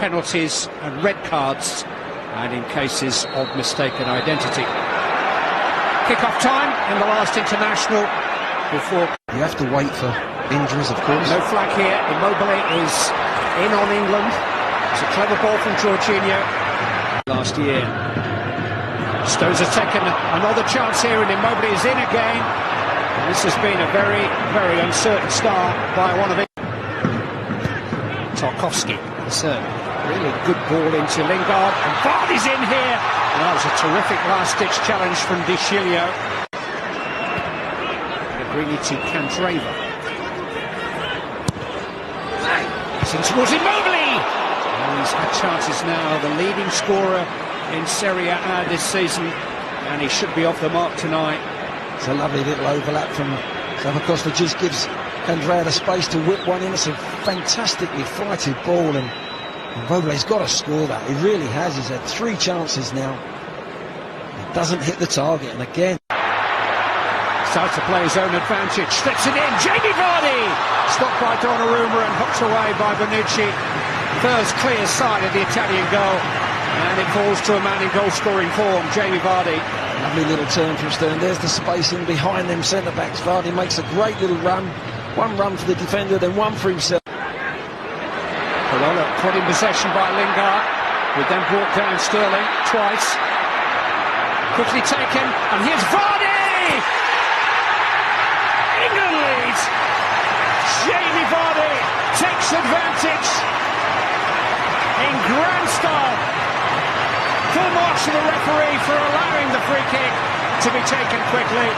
penalties and red cards, and in cases of mistaken identity. Kick-off time in the last international before... You have to wait for injuries, of course. No flag here. Immobile is in on England. It's a clever ball from Jorginho last year. Stones has taken another chance here, and Immobile is in again. And this has been a very, very uncertain start by one of it. Tarkowski. It's a really good ball into Lingard, and Vardy's in here. And that was a terrific last-ditch challenge from Di Chilio. Pellegrini to Candreva. Passing towards Immobile. And he's had chances now. The leading scorer in Serie A this season, and he should be off the mark tonight. It's a lovely little overlap from Zappacosta, just gives Candreva the space to whip one in. It's a fantastically flighted ball, and Immobile's got to score that. He really has. He's had 3 chances now. He doesn't hit the target, and again starts to play his own advantage, slips it in. Jamie Vardy stopped by Donnarumma and hooked away by Bonucci. First clear sight of the Italian goal, and it falls to a man in goal-scoring form, Jamie Vardy. Lovely little turn from Stern. There's the spacing behind them centre-backs. Vardy makes a great little run. One run for the defender, then one for himself. Parola put in possession by Lingard, who then brought down Sterling twice. Quickly taken, and here's Vardy! England leads! Jamie Vardy takes advantage in grand style. Full marks to the referee for allowing the free kick to be taken quickly.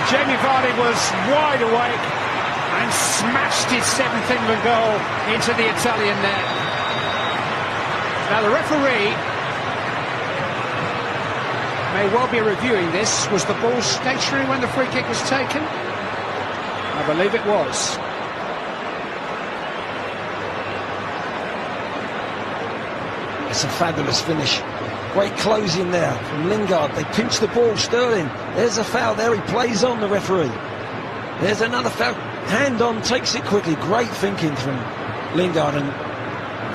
Jamie Vardy was wide awake and smashed his 7th England goal into the Italian net. Now the referee may well be reviewing this. Was the ball stationary when the free kick was taken? I believe it was. It's a fabulous finish. Great closing there from Lingard. They pinch the ball. Sterling, there's a foul there. He plays on, the referee. There's another foul. Hand on, takes it quickly. Great thinking from Lingard, and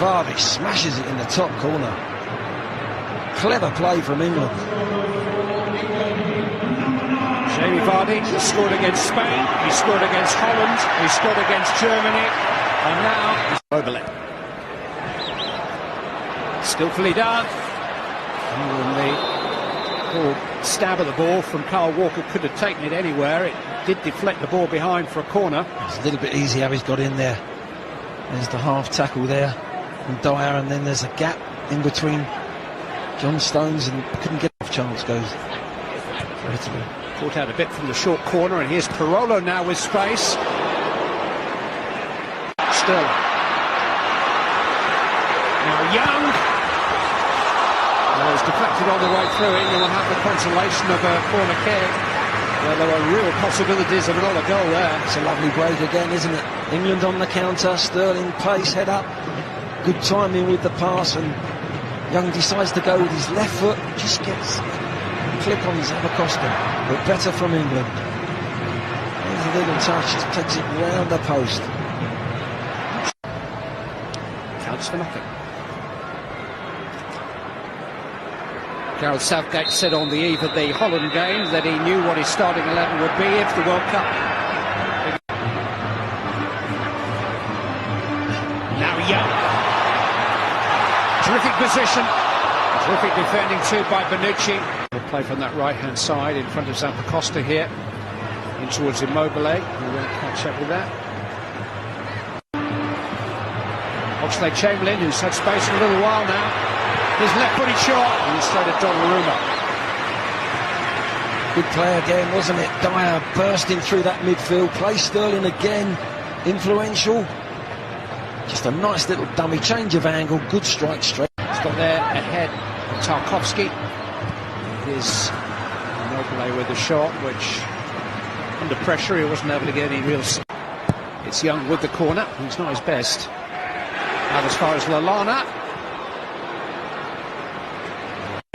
Vardy smashes it in the top corner. Clever play from England. Jamie Vardy scored against Spain. He scored against Holland. He scored against Germany. And now he's Immobile. Skillfully done. And the poor stab of the ball from Kyle Walker could have taken it anywhere. It did deflect the ball behind for a corner. It's a little bit easy how he's got in there. There's the half tackle there from Dyer, and then there's a gap in between John Stones, and couldn't get off. Chance goes for Italy. Caught out a bit from the short corner, and here's Parola now with space. Sterling. Now Young. Well, it's deflected all the way through. England will have the consolation of a corner kick. Well, there are real possibilities of another goal there. It's a lovely break again, isn't it? England on the counter. Sterling pace, head up. Good timing with the pass, and Young decides to go with his left foot. Just gets a clip on Zappacosta, but better from England. There's a little touch, just takes it round the post. Counts for nothing. Gareth Southgate said on the eve of the Holland game that he knew what his starting 11 would be if the World Cup. Now Young. Terrific position. Terrific defending too by Bonucci. We'll play from that right-hand side in front of Zappacosta here. In towards Immobile, who won't catch up with that. Oxlade-Chamberlain, who's had space for a little while now. His left-footed shot, and instead of Donnarumma. Good play again, wasn't it? Dyer bursting through that midfield. Play Sterling again. Influential. Just a nice little dummy change of angle. Good strike straight. He's got there ahead of Tarkowski. Here's Immobile with the shot, which under pressure he wasn't able to get any real... It's Young with the corner. He's not his best. Out as far as Lallana.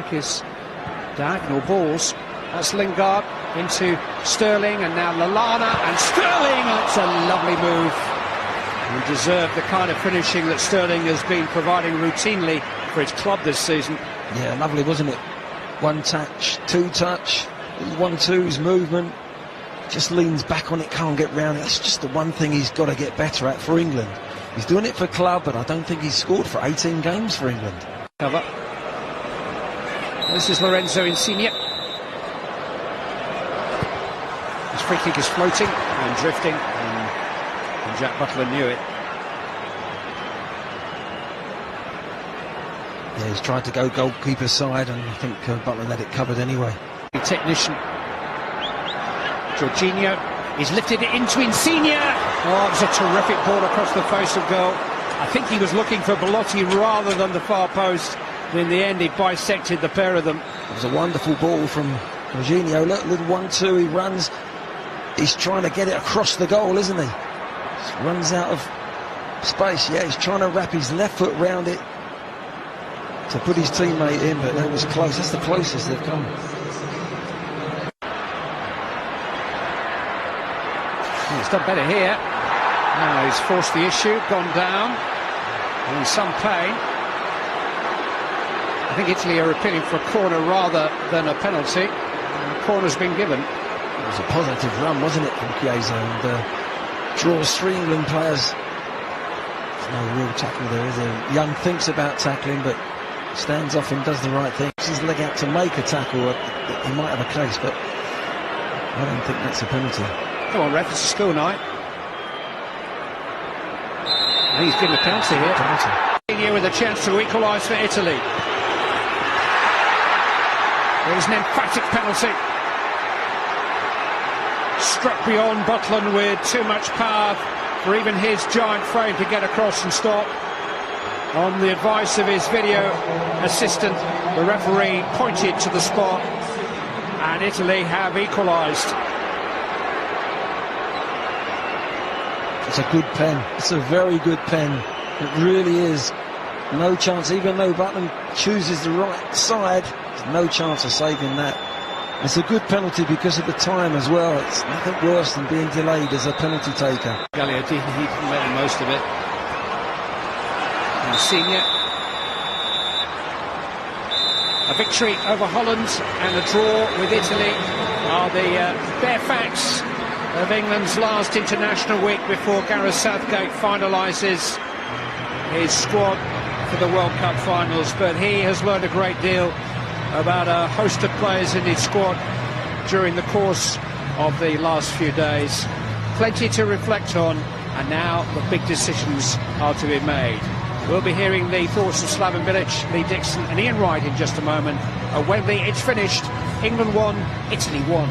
His diagonal balls. That's Lingard into Sterling, and now Lallana, and Sterling. It's a lovely move. He deserved the kind of finishing that Sterling has been providing routinely for his club this season. Yeah, lovely, wasn't it? One touch, two touch, 1-2's movement. Just leans back on it, can't get round it. That's just the one thing he's got to get better at for England. He's doing it for club, but I don't think he's scored for 18 games for England. Cover. This is Lorenzo Insigne. His free kick is floating and drifting, and Jack Butler knew it. Yeah, he's tried to go goalkeeper side, and I think Butler let it covered anyway. Technician Jorginho is lifted it into Insigne. Oh, it was a terrific ball across the face of goal. I think he was looking for Belotti rather than the far post. In the end, he bisected the pair of them. It was a wonderful ball from Jorginho. Look, little 1-2, he runs. He's trying to get it across the goal, isn't he? Just runs out of space. Yeah, he's trying to wrap his left foot round it to put his teammate in, but that was close. That's the closest they've come. He's done better here. Now he's forced the issue, gone down, in some pain. I think Italy are appealing for a corner rather than a penalty. The corner's been given. It was a positive run, wasn't it, from Chiesa, and draws 3 England players. There's no real tackle there, is there? Young thinks about tackling, but stands off and does the right thing. Puts his leg out to make a tackle. He might have a case, but I don't think that's a penalty. Come on, ref, it's a school night. And he's given a penalty here. Penalty. With a chance to equalise for Italy. It was an emphatic penalty. Struck beyond Butland with too much power for even his giant frame to get across and stop. On the advice of his video assistant, the referee pointed to the spot, and Italy have equalised. It's a good pen. It's a very good pen. It really is. No chance, even though Butland chooses the right side, there's no chance of saving that. It's a good penalty because of the time as well. It's nothing worse than being delayed as a penalty taker. Gagliardini, he didn't make the most of it. Insigne. A victory over Holland and a draw with Italy are the bare facts of England's last international week before Gareth Southgate finalises his squad for the World Cup finals. But he has learned a great deal about a host of players in his squad during the course of the last few days. Plenty to reflect on, and now the big decisions are to be made. We'll be hearing the thoughts of Slaven Bilic, Lee Dixon and Ian Wright in just a moment. At Wembley, it's finished. England won, Italy won.